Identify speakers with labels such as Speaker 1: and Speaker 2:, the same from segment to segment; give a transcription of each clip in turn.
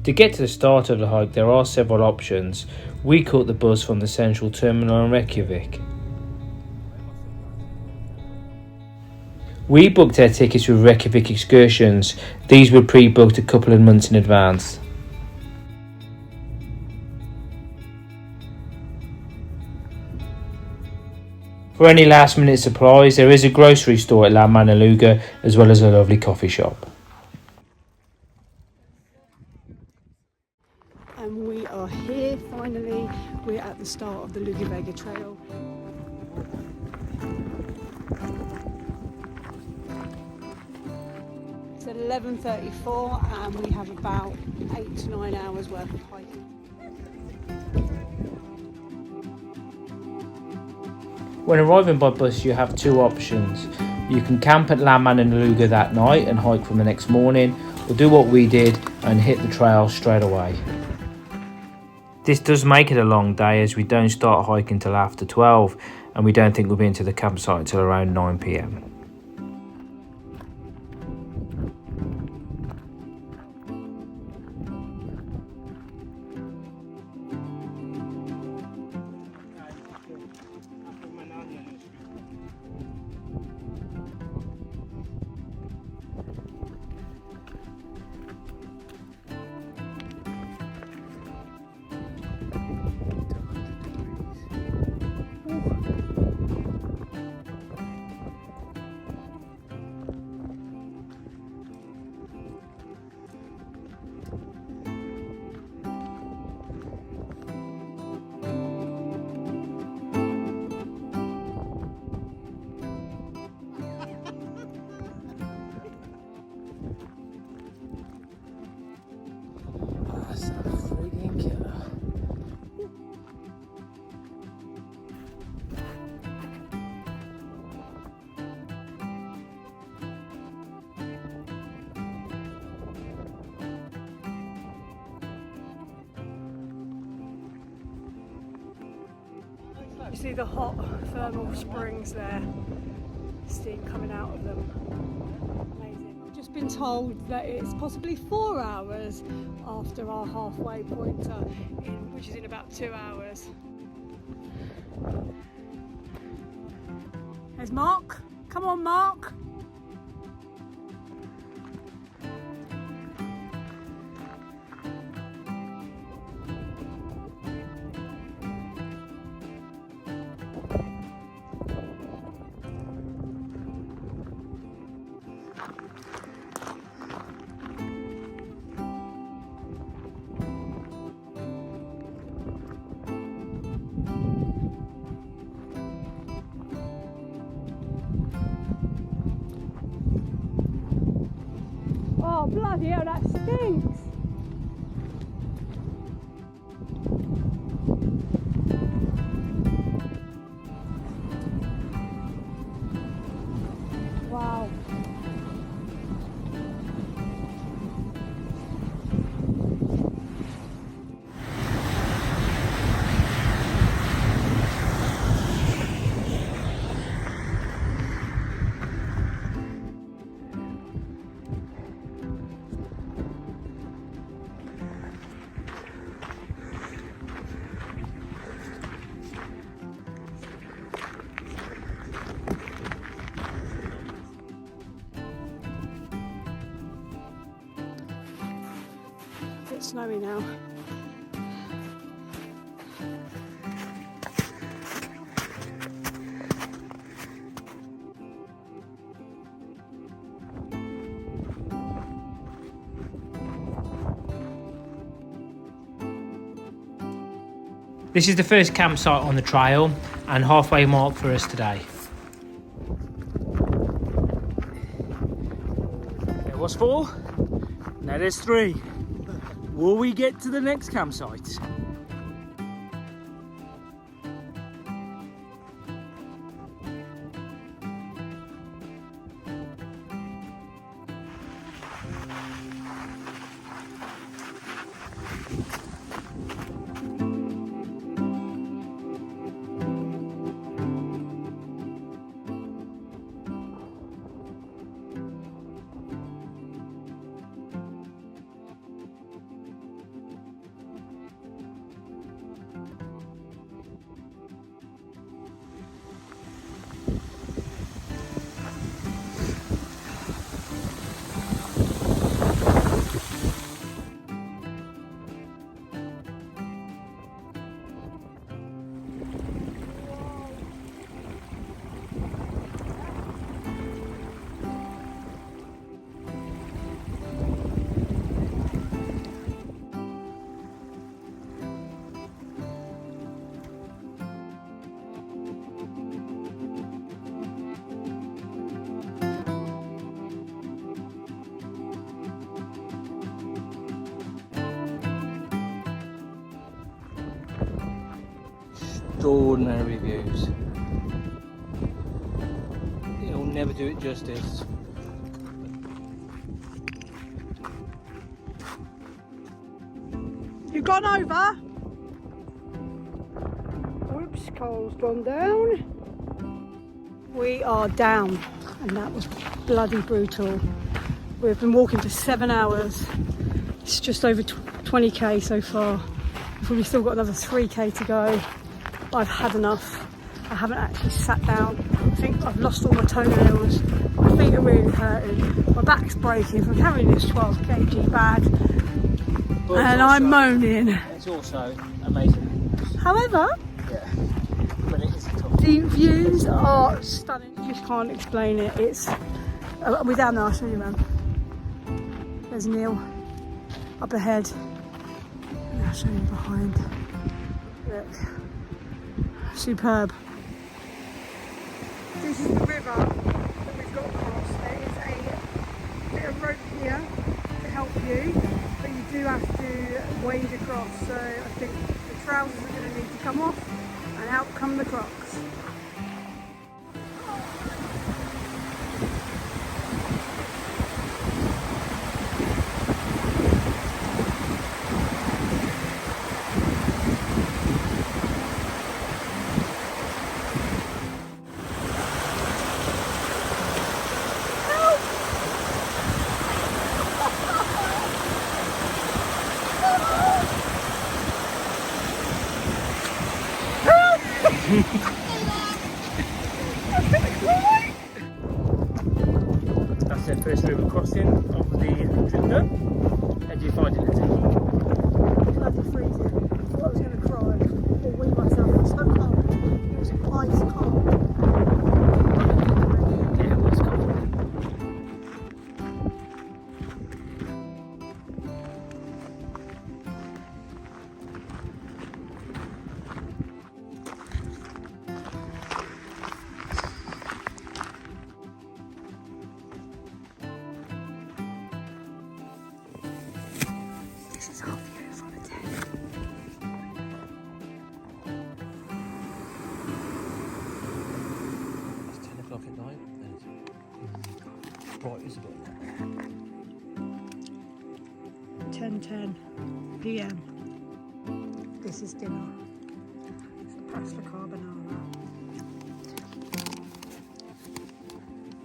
Speaker 1: To get to the start of the hike there are several options. We caught the bus from the central terminal in Reykjavik. We booked our tickets with Reykjavik Excursions. These were pre-booked a couple of months in advance. For any last minute supplies, there is a grocery store at Landmannalaugar as well as a lovely coffee shop.
Speaker 2: And we are here finally. We're at the start of the Laugavegur trail. It's at 11:34 and we have about 8 to 9 hours worth of hiking.
Speaker 1: When arriving by bus you have two options. You can camp at Landmannalaugar that night and hike from the next morning, or do what we did and hit the trail straight away. This does make it a long day as we don't start hiking till after 12 and we don't think we'll be into the campsite till around 9 p.m.
Speaker 2: You see the hot thermal springs there, steam coming out of them. Amazing. I've just been told that it's possibly 4 hours after our halfway point, which is in about 2 hours. There's Mark. Come on, Mark. Oh bloody hell, that stinks! Wow. It's snowy now.
Speaker 1: This is the first campsite on the trail and halfway mark for us today.
Speaker 3: There was 4, now there's 3. Will we get to the next campsite?
Speaker 1: extraordinary views. It'll never do it justice.
Speaker 2: You've gone over. Whoops, Cole's gone down. We are down, and that was bloody brutal. We've been walking for 7 hours. It's just over 20k so far. We've probably still got another 3k to go. I've had enough. I haven't actually sat down. I think I've lost all my toenails. My feet are really hurting. My back's breaking from carrying this 12 kg bag.
Speaker 1: But
Speaker 2: And
Speaker 1: also,
Speaker 2: I'm moaning.
Speaker 1: It's also amazing.
Speaker 2: However,
Speaker 1: Yeah. But it is tough.
Speaker 2: the views are stunning. You just can't explain it. It's we're down there. I'll show you, man. There's Neil up ahead. And I'll show you behind. Look, superb. This is the river that we've got across. There is a bit of rope here to help you, but you do have to wade across. So I think the trousers are going to need to come off, and out come the Crocs.
Speaker 3: That's the first river crossing of the trip done. How do you find it, Lizzie?
Speaker 2: Bloody freezing. I thought I was going to cry or wee myself. It was so cold. It was ice cold.
Speaker 3: Yeah, it was cold.
Speaker 2: This is our view from the deck.
Speaker 1: It's 10 o'clock at night. And it's bright as a bit.
Speaker 2: 10:10 p.m. This is dinner. It's a pasta carbonara.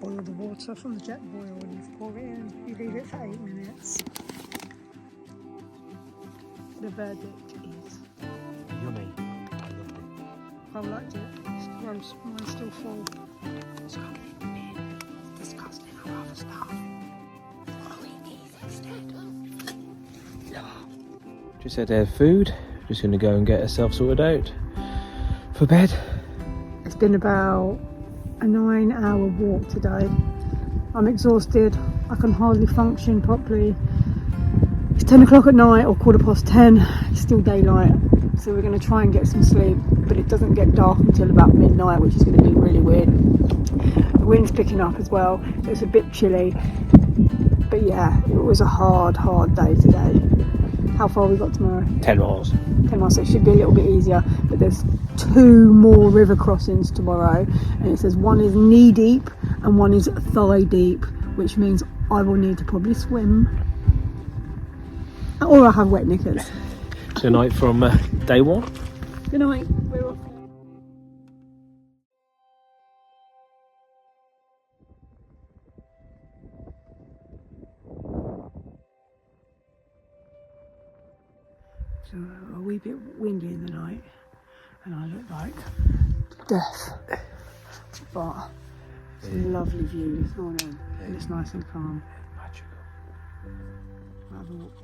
Speaker 2: Boil the water from the jet boil and you pour it in. You leave it for 8 minutes. The verdict is
Speaker 1: Yummy. I loved it.
Speaker 2: I liked it. Mine's still full. It's got disgusting. I'd rather start. I'll eat these instead.
Speaker 1: Just had our food. Just going to go and get ourselves sorted out for bed.
Speaker 2: It's been about a 9-hour walk today. I'm exhausted. I can hardly function properly. It's 10 o'clock at night or 10:15. It's still daylight. So we're going to try and get some sleep. But it doesn't get dark until about midnight, which is going to be really weird. The wind's picking up as well. It's a bit chilly. But yeah, it was a hard day today. How far we got tomorrow?
Speaker 1: 10 miles.
Speaker 2: 10 miles, so it should be a little bit easier. But there's 2 more river crossings tomorrow, and it says one is knee deep and one is thigh deep, which means I will need to probably swim, or I have wet knickers.
Speaker 1: Tonight from day 1.
Speaker 2: Good night. We're off. So a wee bit windy in the night, and I look like death. But some lovely view this morning, and it's nice and calm.
Speaker 1: Magical.
Speaker 2: I'll have a walk.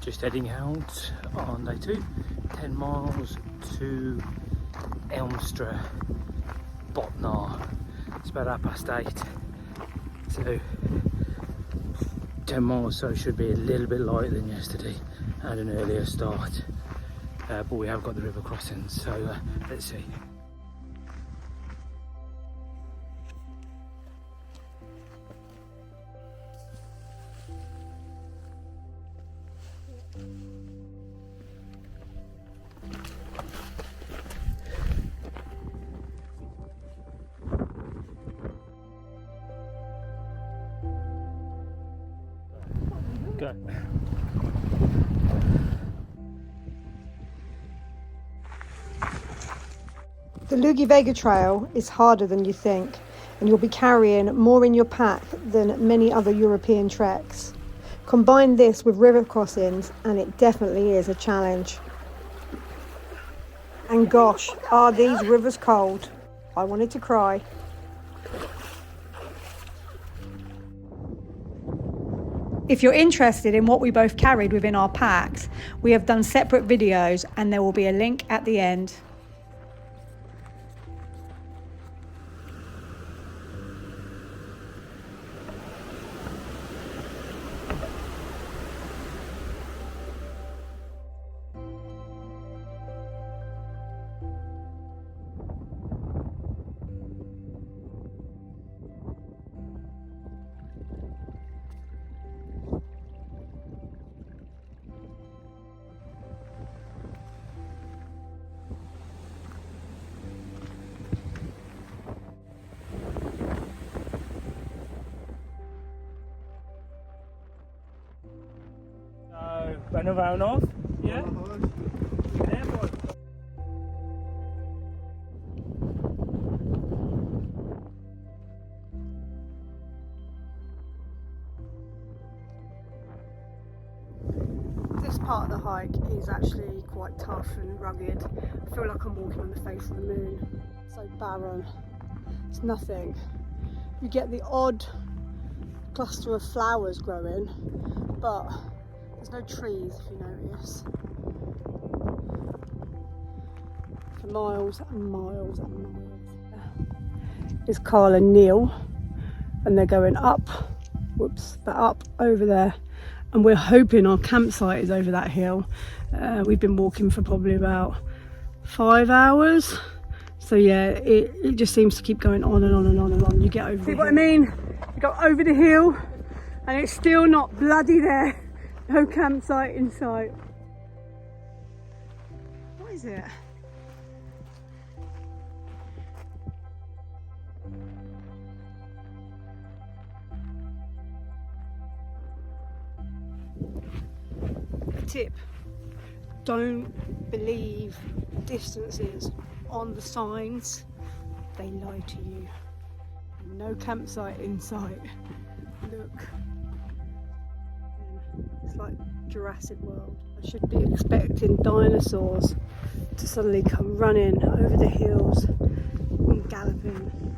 Speaker 3: Just heading out on day 2, 10 miles to Elmstra, Botnar. It's about 8:30. So 10 miles, so it should be a little bit lighter than yesterday and an earlier start. But we have got the river crossings, so let's see. go.
Speaker 2: The Laugavegur trail is harder than you think, and you'll be carrying more in your pack than many other European treks. Combine this with river crossings and it definitely is a challenge. And gosh, are these rivers cold. I wanted to cry. If you're interested in what we both carried within our packs, we have done separate videos and there will be a link at the end.
Speaker 3: Run around off, yeah? There, boy.
Speaker 2: This part of the hike is actually quite tough and rugged. I feel like I'm walking on the face of the moon. So barren, it's nothing. You get the odd cluster of flowers growing, but there's no trees if you notice. For miles and miles and miles. Is Carl and Neil, and they're going up, whoops, they're up over there. And we're hoping our campsite is over that hill. We've been walking for probably about 5 hours. So yeah, it just seems to keep going on and on and on and on. You get over the hill. See what I mean? You go over the hill and it's still not bloody there. No campsite in sight. What is it? A tip: don't believe distances on the signs. They lie to you. No campsite in sight. Look. It's like Jurassic World. I should be expecting dinosaurs to suddenly come running over the hills and galloping.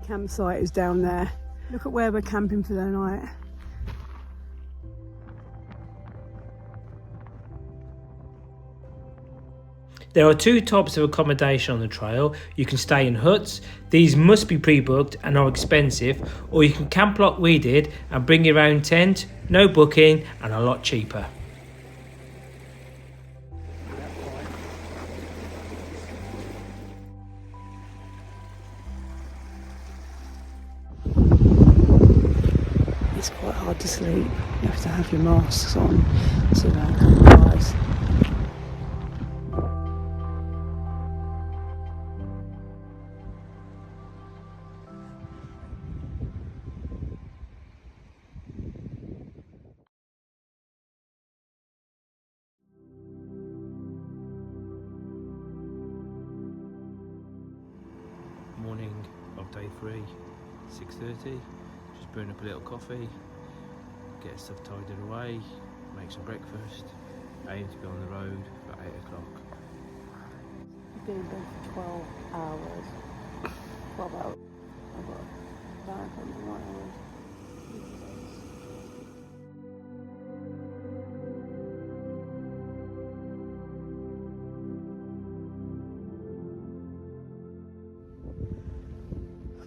Speaker 2: Campsite is down there. Look at where we're camping for the night.
Speaker 1: There are two types of accommodation on the trail. You can stay in huts. These must be pre-booked and are expensive, or you can camp like we did and bring your own tent, no booking and a lot cheaper.
Speaker 2: It's quite hard to sleep. You have to have your masks on so that otherwise.
Speaker 1: Morning of day 3, 6:30. Just brewing up a little coffee, get stuff tidied away, make some breakfast, aim to be on the road about 8 o'clock.
Speaker 2: I've been in bed for 12 hours. 12 hours. I've got a bag on the right hours.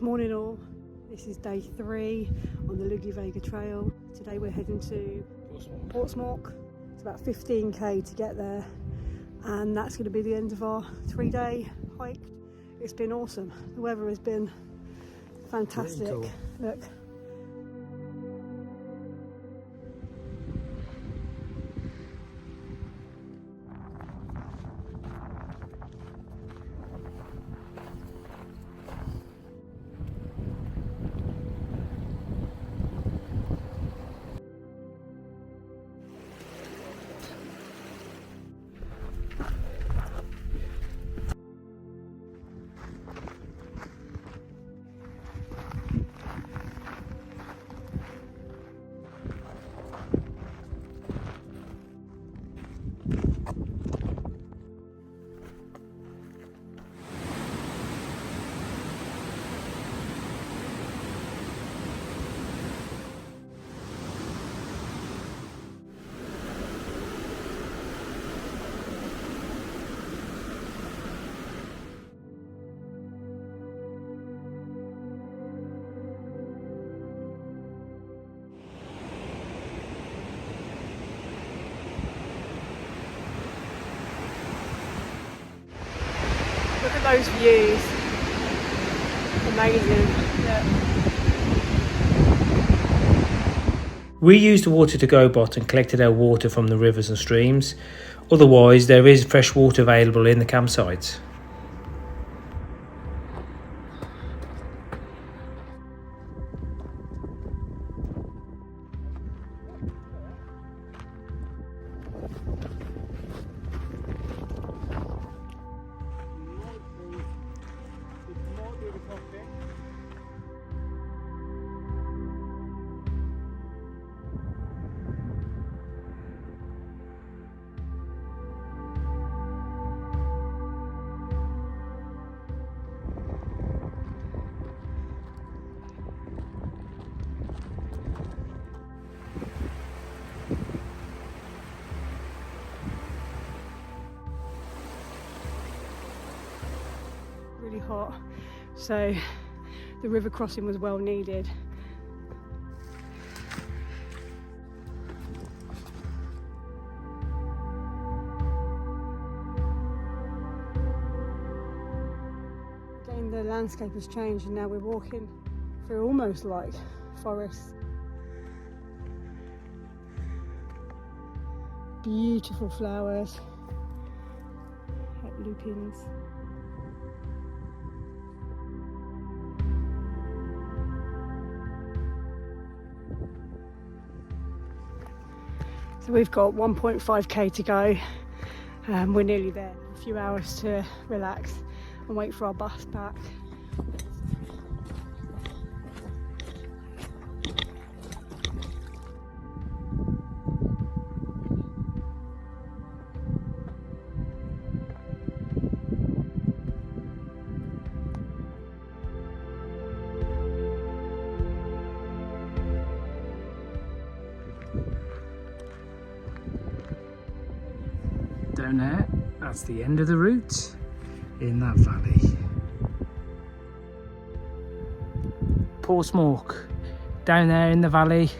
Speaker 2: Morning all, this is day 3 on the Laugavegur trail. Today we're heading to Porsmork. It's about 15k to get there, and that's going to be the end of our 3-day hike. It's been awesome. The weather has been fantastic.
Speaker 1: Really cool.
Speaker 2: Look. Look at those views. Amazing. Yeah.
Speaker 1: We used the water to go bot and collected our water from the rivers and streams. Otherwise, there is fresh water available in the campsites.
Speaker 2: Really hot, so the river crossing was well needed. Again, the landscape has changed and now we're walking through almost like forest. Beautiful flowers, like lupins. So we've got 1.5k to go. We're nearly there. A few hours to relax and wait for our bus back.
Speaker 3: Down there, that's the end of the route in that valley. Porsmork, down there in the valley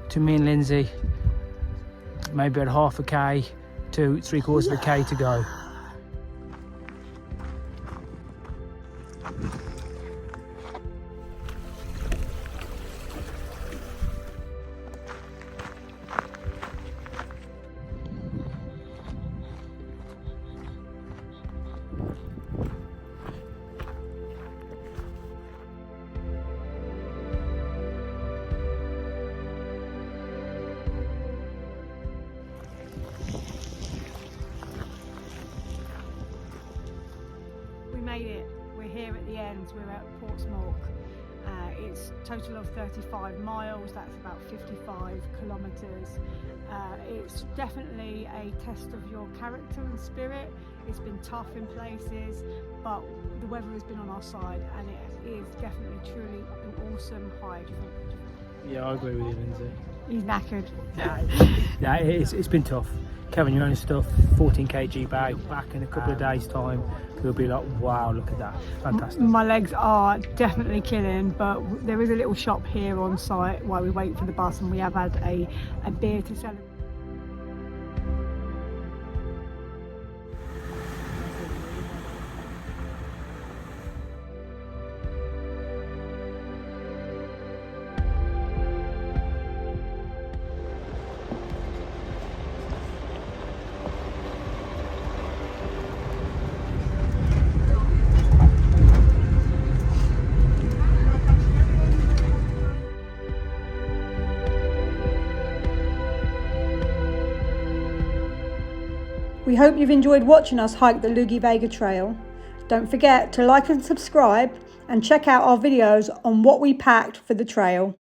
Speaker 3: to me and Lindsay, maybe about half a k to 3/4 of a k to go.
Speaker 2: We made it. We're here at the end. We're at Porsmork. It's a total of 35 miles. That's about 55 kilometres. It's definitely a test of your character and spirit. It's been tough in places, but the weather has been on our side, and it is definitely truly an awesome hike.
Speaker 3: Yeah, I agree with you, Lindsay.
Speaker 2: He's knackered.
Speaker 3: Yeah, it's been tough. Carrying your own stuff, 14 kg bag, back in a couple of days' time, we'll be like, wow, look at that, fantastic.
Speaker 2: My legs are definitely killing, but there is a little shop here on site while we wait for the bus, and we have had a beer to celebrate. We hope you've enjoyed watching us hike the Laugavegur trail. Don't forget to like and subscribe and check out our videos on what we packed for the trail.